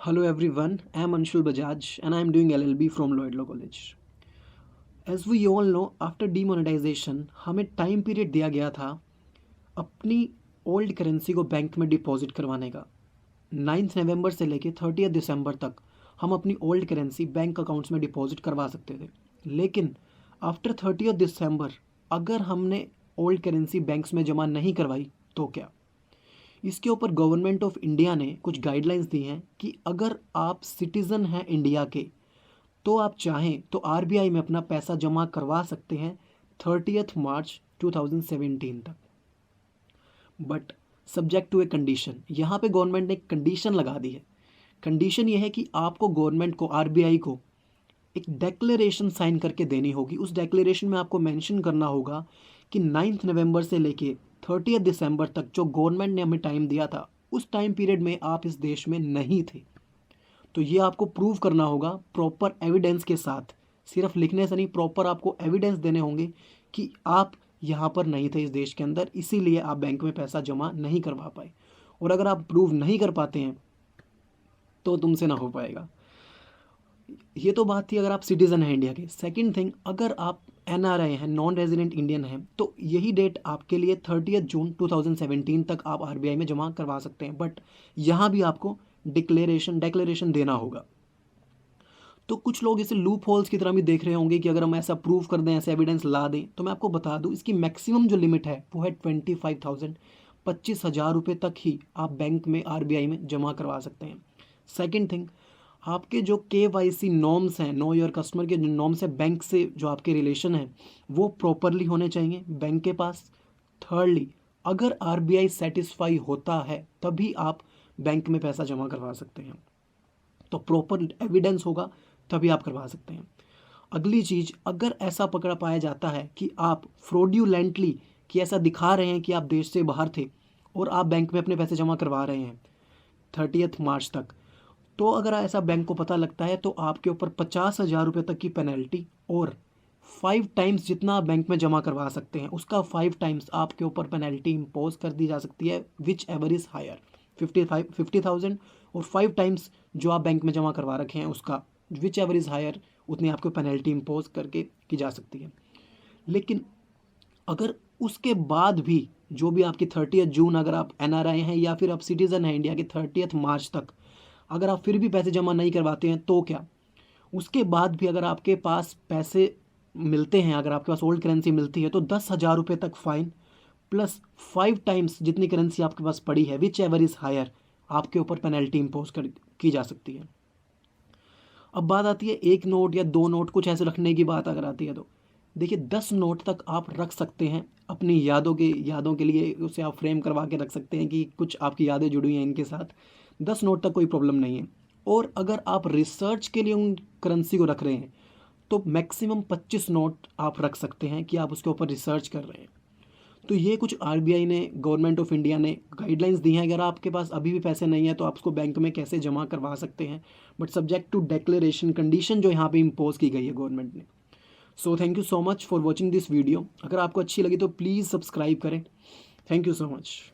Hello everyone, I am Anshul Bajaj and I am doing LLB from Lloyd Law College. As we all know, after demonetization हमें time period दिया गया था अपनी old currency को bank में deposit करवाने का। 9 नवंबर से लेके 30 दिसंबर तक हम अपनी ओल्ड करेंसी बैंक अकाउंट्स में डिपॉजिट करवा सकते थे। लेकिन आफ्टर 30 दिसंबर अगर हमने ओल्ड करेंसी बैंक्स में जमा नहीं करवाई तो क्या? इसके ऊपर गवर्नमेंट ऑफ इंडिया ने कुछ गाइडलाइंस दी हैं कि अगर आप सिटीज़न हैं इंडिया के तो आप चाहें तो आरबीआई में अपना पैसा जमा करवा सकते हैं 30 मार्च 2017 तक। But subject to a condition, यहाँ पे गवर्नमेंट ने एक कंडीशन लगा दी है। कंडीशन ये है कि आपको गवर्नमेंट को आरबीआई को एक डेक्लेरेशन साइन करके देनी होगी। उस डेक्लेरेशन में आपको मेंशन करना होगा कि 9 नवंबर से लेके 30 दिसंबर तक जो गवर्नमेंट ने हमें टाइम दिया था उस टाइम पीरियड में आप इस देश में नहीं थे। तो ये आपको प्रूव करना होगा प्रॉपर एविडेंस के साथ, सिर्फ लिखने से नहीं, प्रॉपर आपको एविडेंस देने होंगे कि आप यहाँ पर नहीं थे इस देश के अंदर, इसीलिए आप बैंक में पैसा जमा नहीं करवा पाए। और अगर आप प्रूव नहीं कर पाते हैं तो तुमसे ना हो पाएगा। ये तो बात थी अगर आप सिटीज़न हैं इंडिया के। सेकंड थिंग, अगर आप एनआरआई हैं, नॉन रेजिडेंट इंडियन हैं, तो यही डेट आपके लिए 30 जून 2017 तक आप आरबीआई में जमा करवा सकते हैं। बट यहाँ भी आपको डेक्लेरेशन देना होगा। तो कुछ लोग इसे लूप होल्स की तरह भी देख रहे होंगे कि अगर हम ऐसा प्रूव कर दें, ऐसे एविडेंस ला दें, तो मैं आपको बता दूं इसकी मैक्सिमम जो लिमिट है वो है 25,000, 25,000 रुपये तक ही आप बैंक में आरबीआई में जमा करवा सकते हैं। सेकेंड थिंग, आपके जो KYC नॉर्म्स हैं, नो योर कस्टमर के जो नॉर्म्स है, बैंक से जो आपके रिलेशन है वो प्रॉपरली होने चाहिए बैंक के पास। थर्डली, अगर आरबीआई सेटिस्फाई होता है तभी आप बैंक में पैसा जमा करवा सकते हैं। तो प्रॉपर एविडेंस होगा तभी आप करवा सकते हैं। अगली चीज़, अगर ऐसा पकड़ा पाया जाता है कि आप फ्रॉड्यूलेंटली, कि ऐसा दिखा रहे हैं कि आप देश से बाहर थे और आप बैंक में अपने पैसे जमा करवा रहे हैं 30 मार्च तक, तो अगर ऐसा बैंक को पता लगता है तो आपके ऊपर 50,000 रुपये तक की पेनल्टी और 5 टाइम्स जितना आप बैंक में जमा करवा सकते हैं उसका 5 टाइम्स आपके ऊपर पेनल्टी इम्पोज कर दी जा सकती है, विच एवर इज़ हायर। 50,000 और 5 टाइम्स जो आप बैंक में जमा करवा रखे हैं उसका विच एवर इज़ हायर, उतनी आपको पेनल्टी इम्पोज करके की जा सकती है। लेकिन अगर उसके बाद भी जो भी आपकी 30 जून, अगर आप एनआरआई हैं या फिर आप सिटीज़न हैं इंडिया के, 30 मार्च तक अगर आप फिर भी पैसे जमा नहीं करवाते हैं तो क्या? उसके बाद भी अगर आपके पास पैसे मिलते हैं, अगर आपके पास ओल्ड करेंसी मिलती है, तो 10,000 रुपये तक फाइन प्लस 5 टाइम्स जितनी करेंसी आपके पास पड़ी है विच एवर इज़ हायर, आपके ऊपर पेनल्टी इम्पोज कर की जा सकती है। अब बात आती है 1 नोट या 2 नोट कुछ ऐसे रखने की बात अगर आती है तो देखिए 10 नोट तक आप रख सकते हैं अपनी यादों के लिए, उसे आप फ्रेम करवा के रख सकते हैं कि कुछ आपकी यादें जुड़ी हुई हैं इनके साथ। 10 नोट तक कोई प्रॉब्लम नहीं है। और अगर आप रिसर्च के लिए उन करेंसी को रख रहे हैं तो मैक्सिमम 25 नोट आप रख सकते हैं कि आप उसके ऊपर रिसर्च कर रहे हैं। तो ये कुछ आरबीआई ने, गवर्नमेंट ऑफ इंडिया ने गाइडलाइंस दी हैं। अगर आपके पास अभी भी पैसे नहीं है तो आप उसको बैंक में कैसे जमा करवा सकते हैं, but subject to declaration condition जो यहाँ पे इम्पोज की गई है गवर्नमेंट ने। So thank you so much for watching this video. अगर आपको अच्छी लगी तो प्लीज़ सब्सक्राइब करें। Thank you so much.